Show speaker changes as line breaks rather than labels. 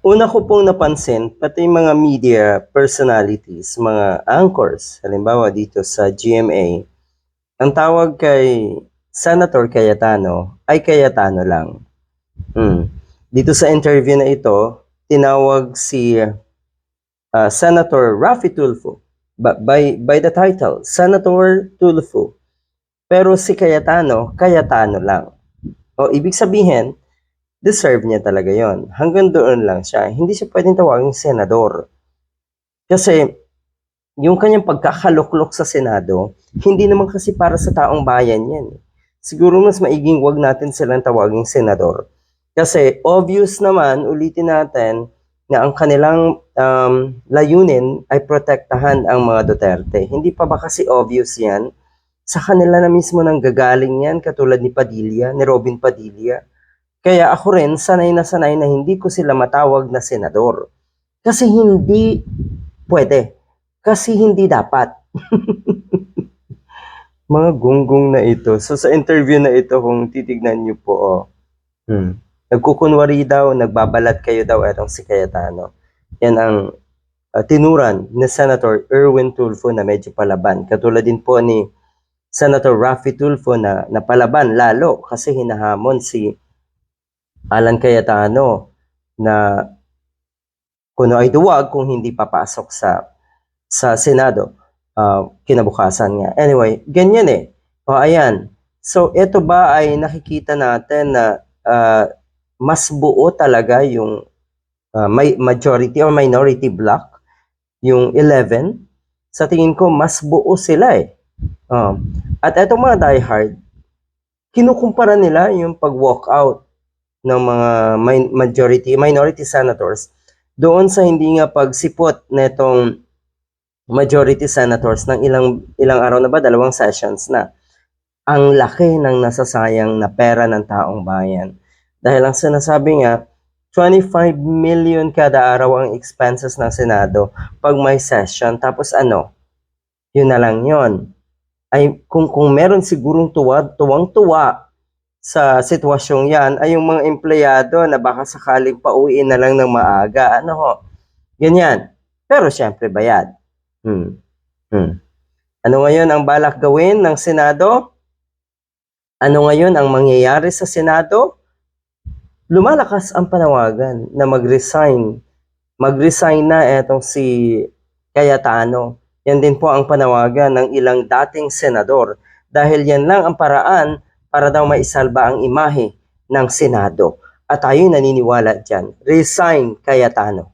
Una ko pong napansin, pati mga media personalities, mga anchors, halimbawa dito sa GMA, ang tawag kay Senator Cayetano ay Cayetano lang. Dito sa interview na ito, tinawag si Senator Raffy Tulfo by the title, Senator Tulfo. Pero si Cayetano, Cayetano lang. O ibig sabihin, deserve niya talaga yon. Hanggang doon lang siya. Hindi siya pwedeng tawaging senador. Kasi yung kanyang pagkakaluklok sa Senado, hindi naman kasi para sa taong bayan yan. Siguro mas maiging wag natin silang tawaging senador. Kasi obvious naman, ulitin natin, na ang kanilang layunin ay protektahan ang mga Duterte. Hindi pa ba kasi obvious yan? Sa kanila na mismo nang gagaling yan, katulad ni Padilla, ni Robin Padilla. Kaya ako rin, sanay na hindi ko sila matawag na senador. Kasi hindi pwede. Kasi hindi dapat. Mga gunggong na ito. So sa interview na ito, kung titignan nyo po, nagkukunwari daw, nagbabalat kayo daw etong si Cayetano. Yan ang tinuran ni Senator Erwin Tulfo na medyo palaban. Katulad din po ni Senator Raffy Tulfo na palaban lalo kasi hinahamon si Alan Cayetano na kuno ay duwag kung hindi papasok sa Senado kinabukasan nga. Anyway, ganyan eh. O ayan. So ito ba ay nakikita natin na mas buo talaga yung majority or minority block, yung 11. Sa tingin ko mas buo sila eh. At etong mga diehard, kinukumpara nila yung pag-walk out ng mga minority senators doon sa hindi nga pagsipot netong majority senators ng ilang araw na ba, 2 sessions na. Ang laki ng nasasayang na pera ng taong bayan. Dahil ang sinasabi nga, 25 million kada araw ang expenses ng Senado pag may session. Tapos ano, yun na lang yun. Ay kung meron sigurong tuwang-tuwa sa sitwasyong yan ay yung mga empleyado na baka sakaling pauwiin na lang ng maaga. Ano ho? Ganyan. Pero syempre bayad. Ano ngayon ang balak gawin ng Senado? Ano ngayon ang mangyayari sa Senado? Lumalakas ang panawagan na mag-resign. Mag-resign na etong si Cayetano. Yan din po ang panawagan ng ilang dating senador. Dahil yan lang ang paraan para daw maisalba ang imahe ng Senado. At tayo naniniwala dyan. Resign, Cayetano.